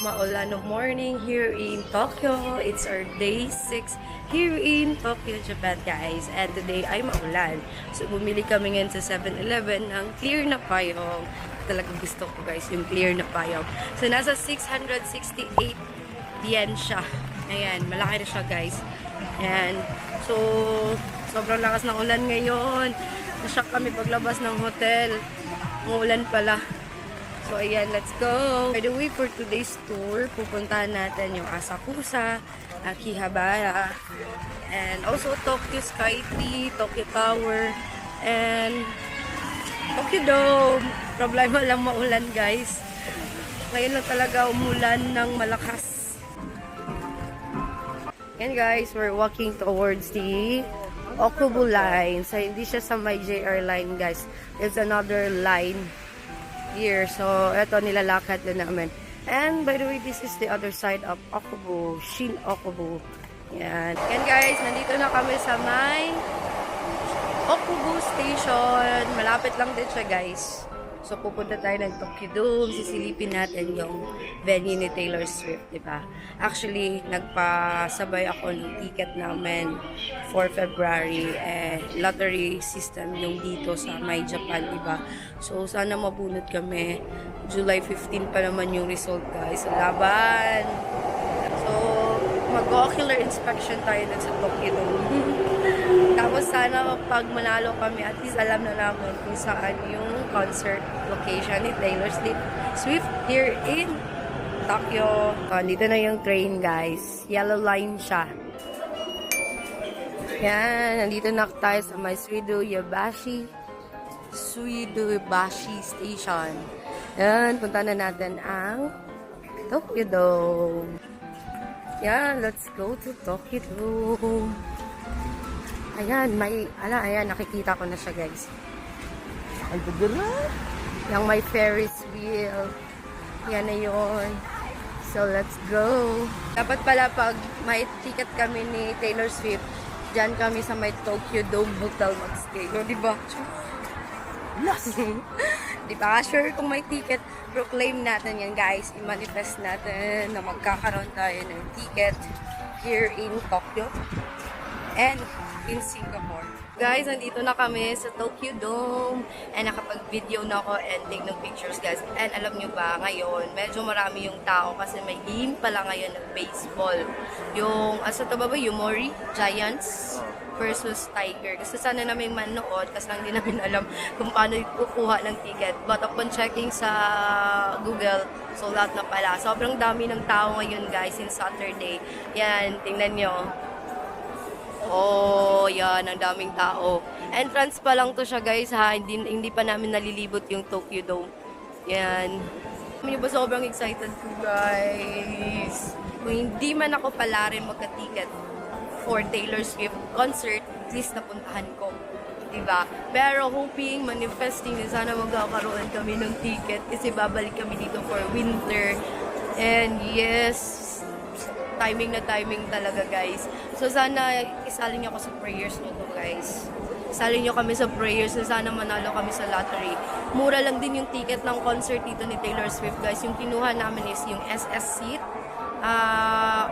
Maulan ng morning here in Tokyo. It's our day 6 here in Tokyo, Japan, guys. And today ay maulan. So, bumili kami ngayon sa 7-Eleven ng clear na payong. Talagang gusto ko, guys, yung clear na payong. So, nasa 668 yen siya. Ayan, malaki na siya, guys. Ayan. So, sobrang lakas ng ulan ngayon. Nashock kami paglabas ng hotel. Umuulan pala. So, ayan, let's go! By the way, for today's tour, pupuntahan natin yung Asakusa, Akihabara, and also Tokyo Sky Tree, Tokyo Tower, and Tokyo Dome. Problema lang maulan, guys. Ngayon lang talaga umulan ng malakas. And guys, we're walking towards the Okubo line. So, hindi siya sa may JR line, guys. It's another line here. So, eto nilalakad na namin. And by the way, this is the other side of Okubo, Shin Okubo. Yan. And guys, nandito na kami sa may Okubo Station. Malapit lang din siya, guys. So, pupunta tayo ng Tokyo Dome. Sisilipin natin yung venue ni Taylor Swift, diba? Actually, nagpasabay ako ng ticket namin for February. Lottery system yung dito sa My Japan, diba? So, sana mabunot kami. July 15 pa naman yung result, guys. So, laban! So, mag-ocular inspection tayo dun sa Tokyo Dome. Tapos sana pag manalo kami, at least alam na namin kung saan yung concert location ni Taylor Swift here in Tokyo. Dito na yung train, guys. Yellow line siya. Yan, nandito na tayo sa may Suidoyabashi Station. Yan, punta na natin ang Tokyo Dome. Yan, let's go to Tokyo Dome. Ayan, ayan, nakikita ko na siya, guys. Ay, yung may Ferris wheel. Yan na yun. So, let's go. Dapat pala pag may ticket kami ni Taylor Swift, dyan kami sa may Tokyo Dome Hotel mag-stay. No, diba? Diba? Sure, kung may ticket, proclaim natin yan, guys. I-manifest natin na magkakaroon tayo ng ticket here in Tokyo and in Singapore. Guys, nandito na kami sa Tokyo Dome and nakapag-video na ako and take ng pictures, guys. And alam nyo ba, ngayon, medyo marami yung tao kasi may game pala ngayon ng baseball. Yung, asa ito ba ba? Yomiuri Giants versus Tiger. Gusto sana namin manood kasi lang din namin alam kung paano kukuha ng ticket. But upon checking sa Google, sold out na pala. Sobrang dami ng tao ngayon, guys, since Saturday. Yan, tingnan nyo. Oh, yan, ang daming tao. Entrance pa lang to siya, guys, ha. Hindi pa namin nalilibot yung Tokyo Dome. Yan. Hindi ba sobrang excited ko, guys? Kung hindi man ako pala rin magka-ticket for Taylor Swift concert, please napuntahan ko. Diba? Pero hoping, manifesting na sana magkakaroon kami ng ticket kasi babalik kami dito for winter. And yes, timing na timing talaga, guys. So, sana isalin niyo ako sa prayers nyo to, guys. Isalin niyo kami sa prayers na sana manalo kami sa lottery. Mura lang din yung ticket ng concert dito ni Taylor Swift, guys. Yung kinuha namin is yung SS seat.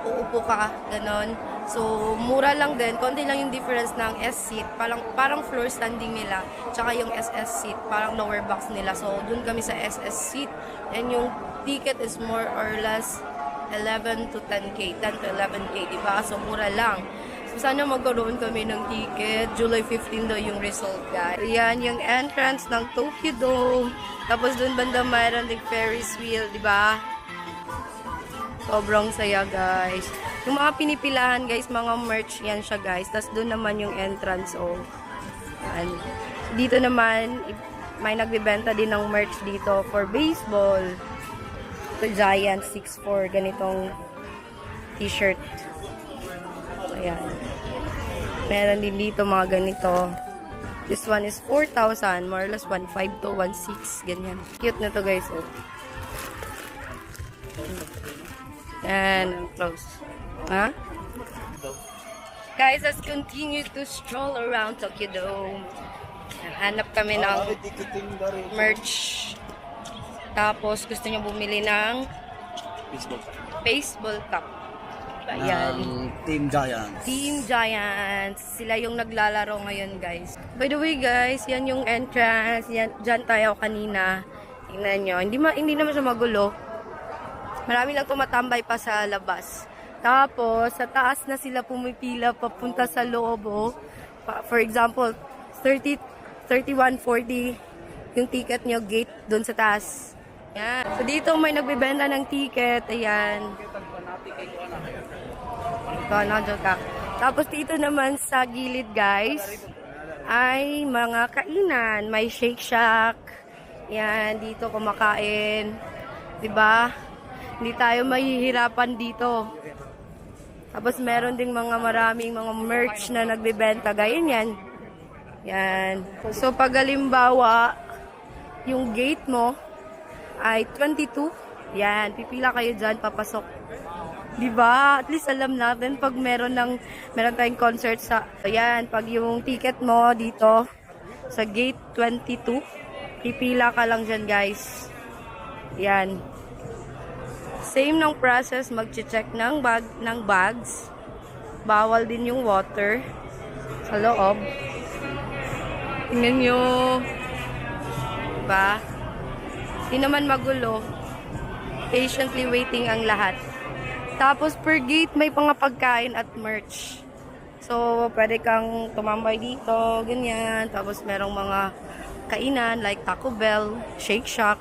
Uupo ka, ganon. So, mura lang din. Konti lang yung difference ng S seat. Parang floor standing nila. Tsaka yung SS seat, parang lower box nila. So, dun kami sa SS seat. And yung ticket is more or less 11 to 10K, 10 to 11K, diba? So, mura lang. So, sana magkaroon kami ng ticket. July 15 daw yung result, guys. Yan, yung entrance ng Tokyo Dome. Tapos, dun banda mayroon ng Ferris wheel, diba? Sobrang saya, guys. Yung mga pinipilahan, guys, mga merch yan siya, guys. Tapos, dun naman yung entrance, oh. Yan. Dito naman, may nagbibenta din ng merch dito for baseball. Ito, Giant 6'4", ganitong t-shirt. Ayan. Meron din dito mga ganito. This one is 4,000, more or less 1,500 to 1,600, ganyan. Cute na to, guys, oh. And close. Huh? Guys, let's continue to stroll around Tokyo Dome. Hanap kami ng merch. Tapos gusto niya bumili ng baseball cap. Ayan. Team Giants. Team Giants. Sila yung naglalaro ngayon, guys. By the way, guys, yan yung entrance. Yan, dyan tayo kanina. Tingnan nyo. Hindi naman siya magulo. Marami lang tumatambay pa sa labas. Tapos, sa taas na sila pumipila papunta sa loob. Oh. For example, 31.40 yung ticket nyo, gate doon sa taas. Yan. So, dito may nagbibenta ng ticket. Ayan. Tapos dito naman sa gilid, guys, ay mga kainan. May Shake Shack. Yan, dito kumakain. 'Di ba? Hindi tayo mahihirapan dito. Tapos meron ding maraming mga merch na nagbebenta. Ganyan yan. Yan. So pag halimbawa, yung gate mo ay 22. Yan, pipila kayo dyan, papasok. Diba? At least alam natin pag meron tayong concert sa, ayan, pag yung ticket mo dito sa gate 22, pipila ka lang dyan, guys. Yan. Same ng process, mag-check ng bags. Bawal din yung water sa loob. Tingnan nyo. Diba? Di naman magulo. Patiently waiting ang lahat. Tapos per gate may mga pagkain at merch. So, pwede kang tumambay dito, ganyan. Tapos merong mga kainan like Taco Bell, Shake Shack.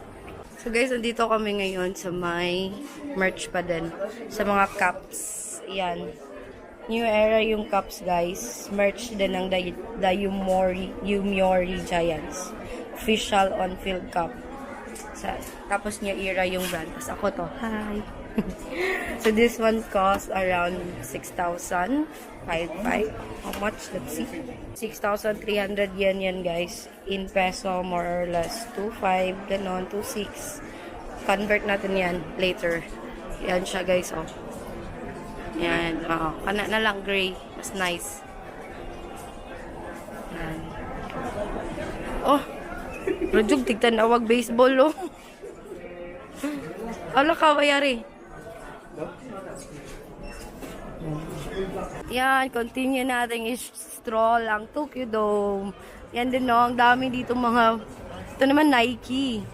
So guys, andito kami ngayon sa may merch pa din. Sa mga cups. Ayan. New era yung cups, guys. Merch din ng the Yomiuri Giants. Official on-field cup. Tapos new era yung brand. Tapos ako to. Hi! So this one costs around 6,000. How much? Let's see. 6,300 yen yan, guys. In peso, more or less. 2,500, ganon, 2,600. Convert natin yan later. Yan siya, guys, oh. Yan, oh. Kana na lang, gray. Mas nice. Yan. Oh! Rajog, tigtan awag baseball, oh. Ala ka, bayari. Yan, continue natin i-stroll ang Tokyo Dome. Yan din, no, ang dami dito mga, ito naman Nike.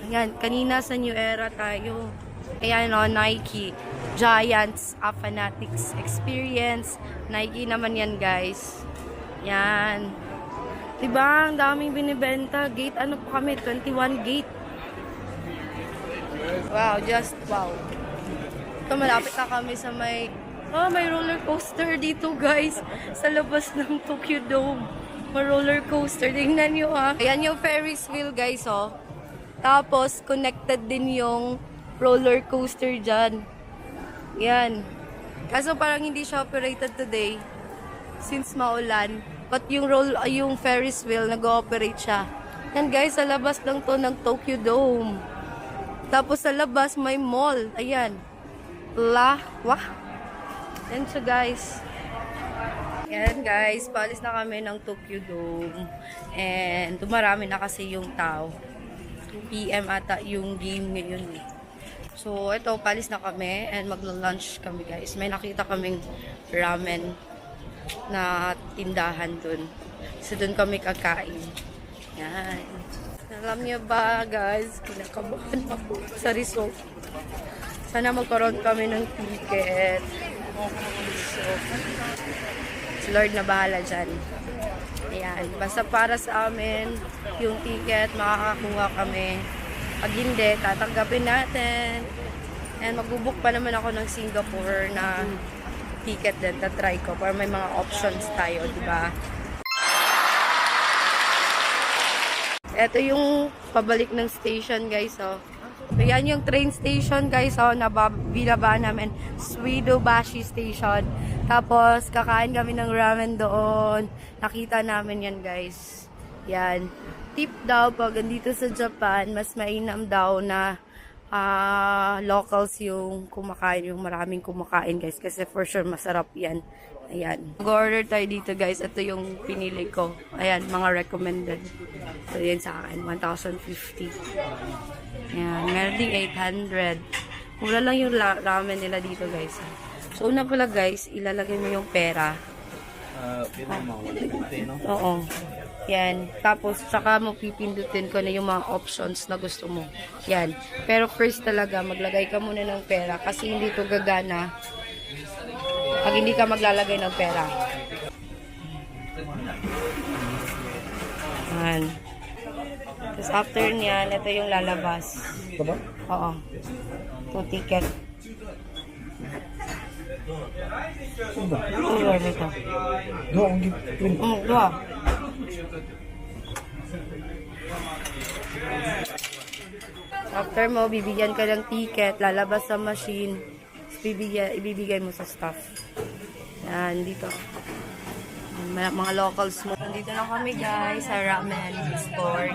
Yan, kanina sa New Era tayo. Ayan, no, Nike. Giants, a Fanatics Experience. Nike naman yan, guys. Yan. Diba, ang daming binibenta. Gate, ano pa kami? 21 gate. Wow, just wow. Ito, malapit na kami sa may roller coaster dito, guys. Sa labas ng Tokyo Dome. May roller coaster. Tingnan nyo, ha. Ayan yung Ferris wheel, guys, oh. Tapos, connected din yung roller coaster dyan. Yan. Kaso parang hindi siya operated today. Since maulan. But yung Ferris wheel, nag-ooperate siya. Yan, guys, sa labas lang to ng Tokyo Dome. Tapos sa labas may mall. Ayan. Wah. Yan siya, guys. Yan, guys. Paalis na kami ng Tokyo Dome. And dumarami na kasi yung tao. 2 PM ata yung game ngayon. So, ito, paalis na kami. And magla-lunch kami, guys. May nakita kaming ramen na tindahan dun. So, dun kami kakain. Yan. Alam niyo ba, guys, kinakabahan ako sa resort. Sana magkaroon kami ng ticket. So, si Lord na bahala dyan. Ayan. Basta para sa amin, yung ticket, makakakuha kami. Pag hindi, tatanggapin natin. And magbubuk pa naman ako ng Singapore na ticket din. Tatry ko para may mga options tayo, diba? Ito yung pabalik ng station, guys, oh. So, yan yung train station, guys, oh, na binaba namin. Suidobashi Station. Tapos, kakain kami ng ramen doon. Nakita namin yan, guys. Yan. Tip daw, pag andito sa Japan, mas mainam daw na locals yung kumakain, yung maraming kumakain guys. Kasi for sure masarap yan. Ayan. Mag-order tayo dito guys. Ito yung pinili ko. Ayan, mga recommended. So yan sa akin, 1,050. Ayan, meron ding 800. Mura lang yung ramen nila dito guys. So una pala guys, ilalagay mo yung pera. Oo. Yan. Tapos, saka mo pipindutin ko na yung mga options na gusto mo. Yan. Pero first talaga, maglagay ka muna ng pera kasi hindi to gagana pag hindi ka maglalagay ng pera. Yan. Tapos after niyan, ito yung lalabas. Oo. 2 ticket. Dua. After mo, bibigyan ka ng ticket, lalabas sa machine, ibibigay mo sa staff. Yan, dito. Mga locals mo. Nandito na kami guys, sa ramen store.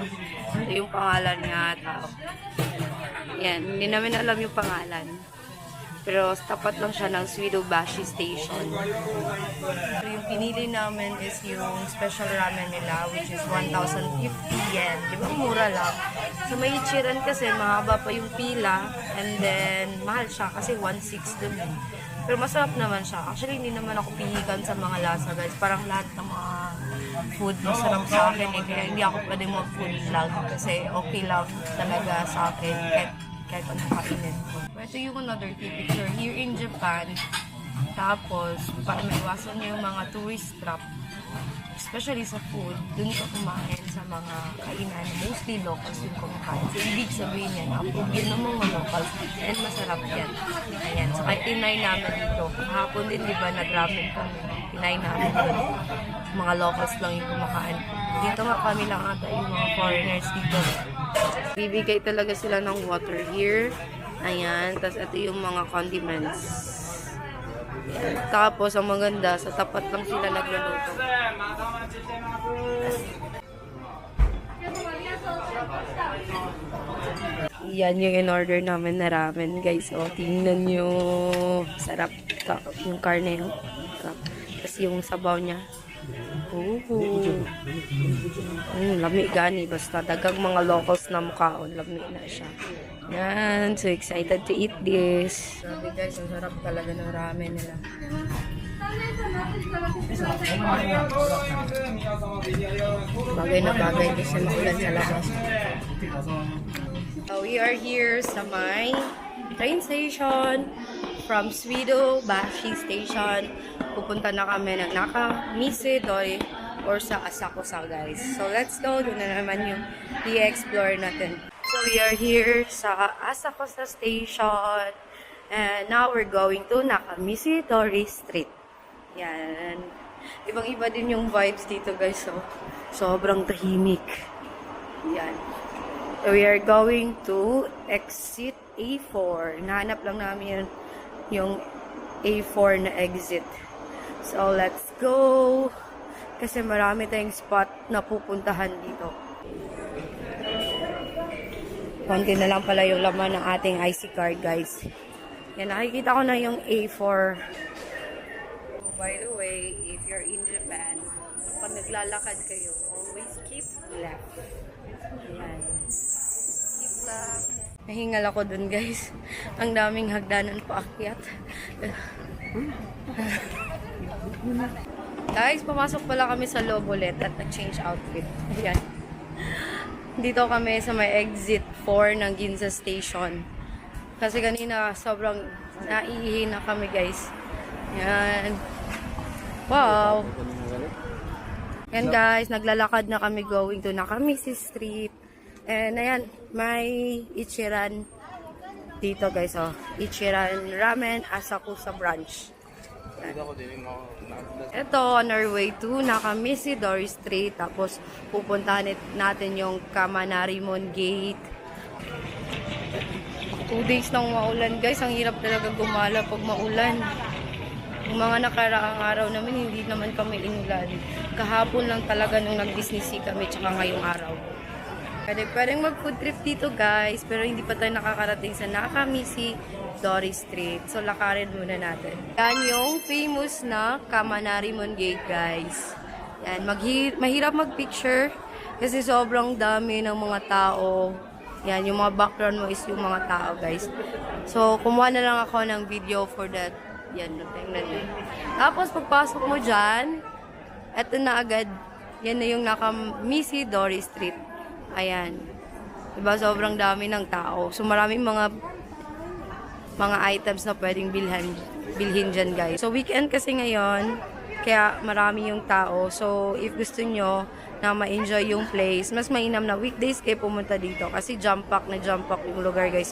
Ito yung pangalan nga. Yan, hindi namin alam yung pangalan. Pero tapat lang siya ng Swidobashi Station. So, yung pinili namin is yung special ramen nila, which is 1,050 yen. Di ba? Mura lang. So, may ichiran kasi mahaba pa yung pila. And then, mahal siya kasi 1,600 dun. Pero masarap naman siya. Actually, hindi naman ako pihikan sa mga lasa, guys. Parang lahat ng mga food masarap sa akin. Kaya hindi ako pwede mag-food lang. Kasi okay lang talaga sa akin. Kahit ano kainin ko. Ito yung another key picture. Here in Japan, tapos, para maiwasan nyo yung mga tourist trap, especially sa food, dun ka kumain sa mga kainan. Mostly locals yung kumakain. So, ibig sabihin yan, approve yun ng mga locals, and masarap yan. Ayan. So, kahit tinay namin dito. Kahapon din, di ba, nag-ramen kami. Tinay namin dito. Mga locals lang yung kumakain. Dito nga kami lang ata yung mga foreigners dito. Bibigay talaga sila ng water here. Ayan. Tapos ito yung mga condiments. Ayan. Tapos ang maganda, sa tapat lang sila nagluluto. Yan yung in-order namin na ramen guys. O, tingnan nyo. Sarap. Yung karne. Sarap. Tapos yung sabaw niya. Lami gani. Basta dagang mga locals na mukhaon. Lami na siya. Yan. So excited to eat this. Sabi guys, ang sarap talaga ng ramen nila. Bagay na bagay kasi maulan sa labas. We are here sa may train station from Swidobashi Station. Pupunta na kami ng Nakamisidori or sa Asakusa guys. So let's go. Doon na naman yung i-explore natin. So we are here sa Asakusa Station. And now we're going to Nakamisidori Street. Yan. Ibang-iba din yung vibes dito guys. So, sobrang tahimik. Yan. So we are going to exit A4. Nahanap lang namin yung A4 na exit. So, let's go. Kasi marami tayong spot na pupuntahan dito. Konti na lang pala yung laman ng ating IC card, guys. Yan, nakikita ko na yung A4. By the way, if you're in Japan, pag naglalakad kayo, always keep left. Yan. Keep left. Nahingal ako dun, guys. Ang daming hagdanan paakyat. Guys, pumasok pala kami sa loob ulit at nag-change outfit. Ayan. Dito kami sa may exit 4 ng Ginza Station. Kasi kanina sobrang naiihi na kami guys. Yan. Wow. Yan guys, naglalakad na kami going to Nakamisi Street. And ayan, may Ichiran dito guys. Oh. Ichiran Ramen Asakusa Branch. Ito, on our way to Nakamisidori Street. Tapos, pupuntahan natin yung Kamanarimon Gate. 2 days nang maulan, guys. Ang hirap talaga gumala pag maulan. Yung mga nakaraang araw namin, hindi naman kami inulan. Kahapon lang talaga nung nag-Disney kami, tsaka ngayong araw. Pwedeng mag-food trip dito guys, pero hindi pa tayo nakakarating sa Nakamisi Dory Street. So, lakarin muna natin. Yan yung famous na Kamanarimon Gate guys. Yan, mahirap mag-picture kasi sobrang dami ng mga tao. Yan, yung mga background mo is yung mga tao guys. So, kumuha na lang ako ng video for that. Yan, tingnan nyo. Tapos, pagpasok mo dyan, eto na agad. Yan na yung Nakamisi Dory Street. Ayan. Diba, sobrang dami ng tao. So, maraming mga items na pwedeng bilhin dyan, guys. So, weekend kasi ngayon, kaya marami yung tao. So, if gusto nyo na ma-enjoy yung place, mas mainam na weekdays kayo pumunta dito. Kasi jump pack yung lugar, guys.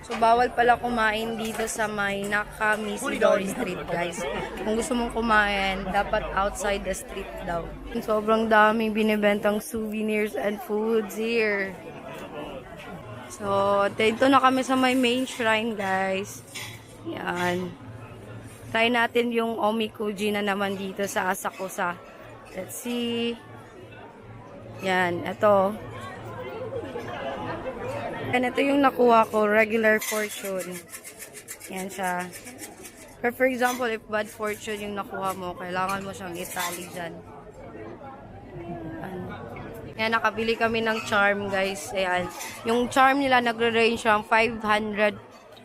So, bawal pala kumain dito sa may Nakamisi Dory Street, guys. Kung gusto mong kumain, dapat outside the street daw. Sobrang daming binibentang souvenirs and foods here. So, dito na kami sa may main shrine, guys. Yan. Try natin yung Omikuji na naman dito sa Asakusa. Let's see. Yan, ito. And ito yung nakuha ko, regular fortune. Yan siya. Pero for example, if bad fortune yung nakuha mo, kailangan mo siyang itali dyan. Yan, nakabili kami ng charm, guys. Ayan. Yung charm nila nagre-range from 500,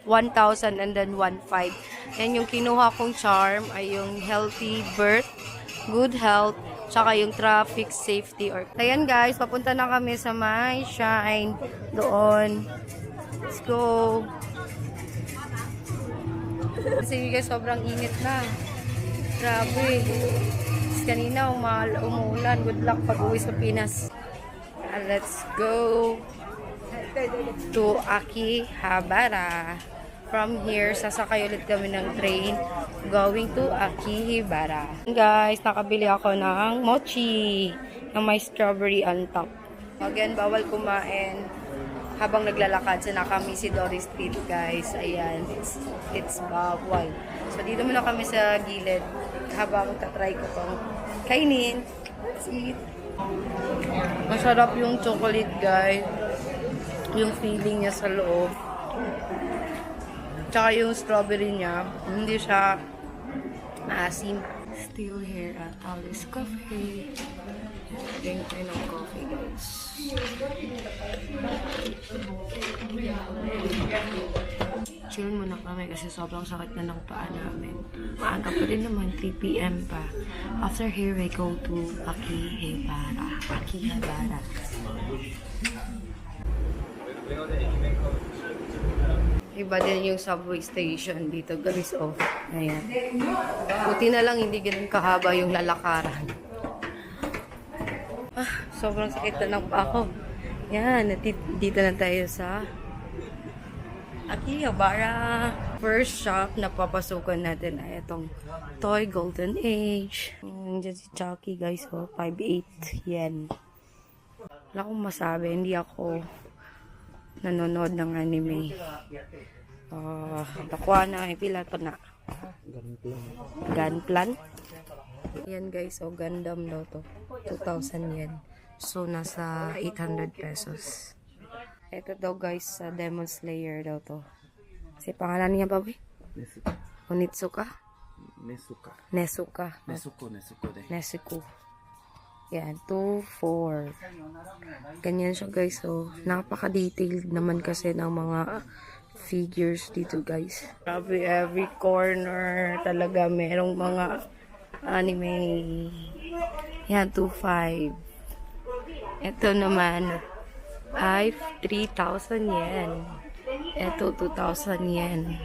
1,000, and then 1,500. Yan, yung kinuha kong charm ay yung healthy birth, good health, tsaka yung traffic safety. Ayan guys, papunta na kami sa may shrine doon. Let's go. Kasi guys, sobrang init na. Grabe. Kanina umuulan. Good luck pag uwi sa Pinas. Let's go to Akihabara. From here, sasakay ulit kami ng train going to Akihabara. Guys, nakabili ako ng mochi na may strawberry on top. Again, bawal kumain habang naglalakad sa Nakamisi Dory Street, guys. Ayan, it's bawal. So, dito muna kami sa gilid habang tatry ko itong kainin. Let's eat. Masarap yung chocolate, guys. Yung feeling niya sa loob. Tsaka yung strawberry niya, hindi siya maasim. Still here at Alice Cafe. Drink tayo ng coffee, guys. Chill muna kami kasi sobrang sakit na ng paa namin. Maaga pa din naman, 3 PM pa. After here, we go to Akihabara. Iba din yung subway station dito, guys. Oh, ayan. Buti na lang hindi ganun kahaba yung lalakaran. Sobrang sakit na ng paa ko. Yan, dito na tayo sa Akihabara. First shop na papasukan natin ay itong Toy Golden Age. Nandiyan si Chucky, guys. Oh, 5.8 yen. Wala akong masabi. Hindi ako nanonood ng anime. Nakuha na. Pila ito na. Gunplan. Yan, guys. O, Gundam daw to. 2,000 yen. So, nasa 800 pesos. Ito daw, guys, sa Demon Slayer daw to. Kasi pangalan niya ba, ba? Onitsuka? Nesuka. Nesuko. Yan, 2,400. Ganyan siya, guys. So, napaka-detailed naman kasi ng mga figures dito, guys. Grabe, every corner talaga merong mga anime. Yan, 2,500. Ito naman ay 3,000 yen. Ito, 2,000 yen.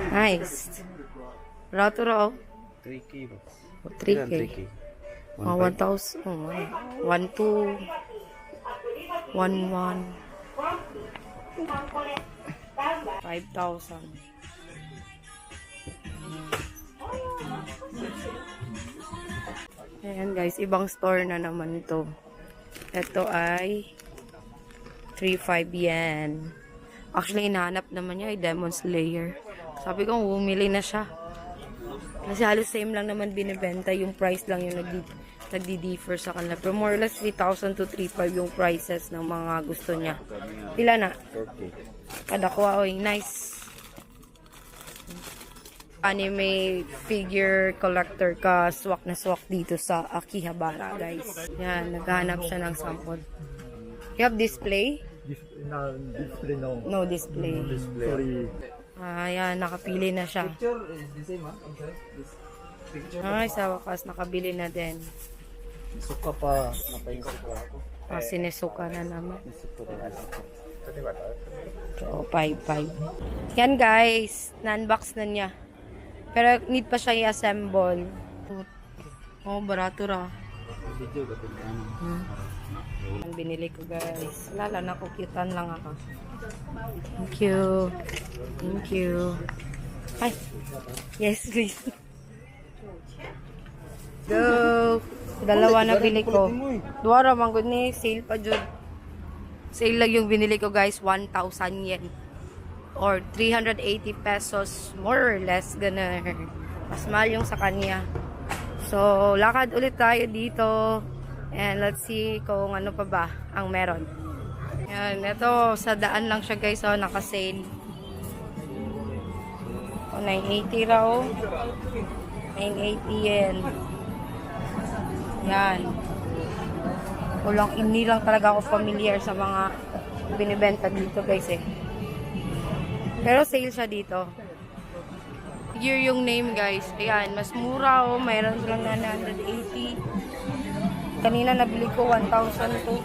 Nice. Rato 3K. 3K. 1,000. 1,2. 1,1. 5,000. Ayan, guys, ibang store na naman ito. Ito ay 3,500 yen. Actually, hinahanap naman niya ay Demon Slayer. Sabi ko, bumili na siya. Kasi halos same lang naman binibenta. Yung price lang yung nagdi-differ sa kanila. Pero more or less 3,000 to 3,500 yung prices ng mga gusto niya. Pila na? 40. Kada kuha, oy, nice. Anime figure collector ka, swak na swak dito sa Akihabara, guys. Yan, naghahanap siya ng sample. You have display? Display no. No display. Sorry. Ayan, nakapili na siya. Picture is the same, I'm sorry. This picture. Ay, sa wakas, nakabili na din. Suka pa. Napayin suka ako. Sinisuka na naman. Suka pa. So, 5-5. Yan, guys. Na-unbox na niya. Pero need pa siya i-assemble. Oh, barato ra. Video ka ano. Ang binili ko, guys. Lala na, kukitan lang ako. Thank you. Thank you. Ay. Yes, please. Go. Dalawa na bili ko. Duwara, manggod ni. Sale pa, Jud. Sale lang yung binili ko, guys. 1,000 yen. Or 380 pesos. More or less. Ganun. Mas mahal yung sa kanya. So, lakad ulit tayo dito. And let's see kung ano pa ba ang meron. Yan, ito sa daan lang siya, guys. Oh, naka-sale. Oh, 980 raw. 980 yen. Yan. Hindi lang talaga ako familiar sa mga binibenta dito, guys, eh. Pero sale siya dito. Figure yung name, guys. Ayan, mas mura, oh. Mayroon silang 980. Kanina nabili ko 1,000 to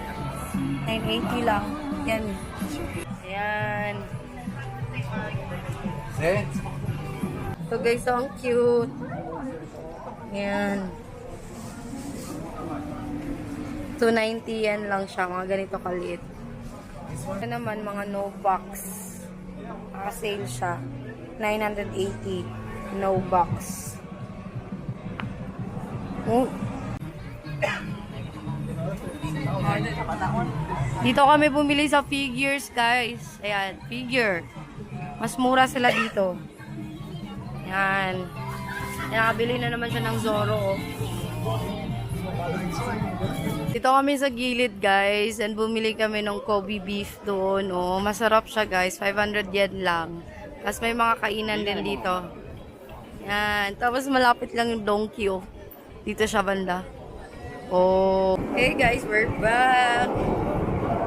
980 lang. Yan. Ayan. So guys, so ang cute. Ayan. 290 yan lang siya. Mga ganito kaliit. Ito naman mga no box. Sale siya. 980. No box. Oh. Dito kami bumili sa figures, guys. Ayan, figure. Mas mura sila dito. Ayan. Nakabili na naman siya ng Zoro. Dito kami sa gilid, guys. And bumili kami ng Kobe beef doon. Oh, masarap siya, guys. 500 yen lang. Tapos may mga kainan din dito. Ayan. Tapos malapit lang yung Donkey, oh. Dito siya banda. Oh. Hey guys, we're back.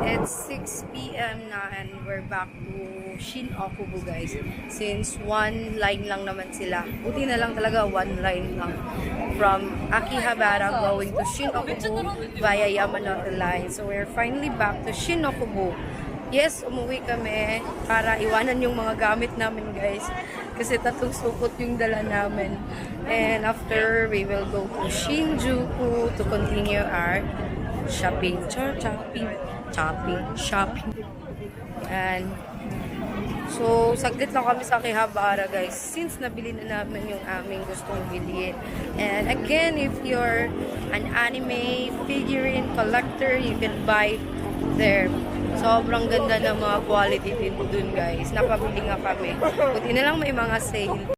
It's 6 p.m. na and we're back to Shin-Okubo, guys. Since one line lang naman sila. Buti na lang talaga one line lang. From Akihabara going to Shin-Okubo via Yamanote line. So we're finally back to Shin-Okubo. Yes, umuwi kami para iwanan yung mga gamit namin, guys. Kasi 3 supot yung dala namin. And after, we will go to Shinjuku to continue our shopping. Shopping. And so, saglit lang kami sa Akihabara, guys. Since nabili na namin yung aming gustong bilhin. And again, if you're an anime figurine collector, you can buy there. Sobrang ganda ng mga quality din dun, guys. Napabili nga kami. Buti na lang may mga sale.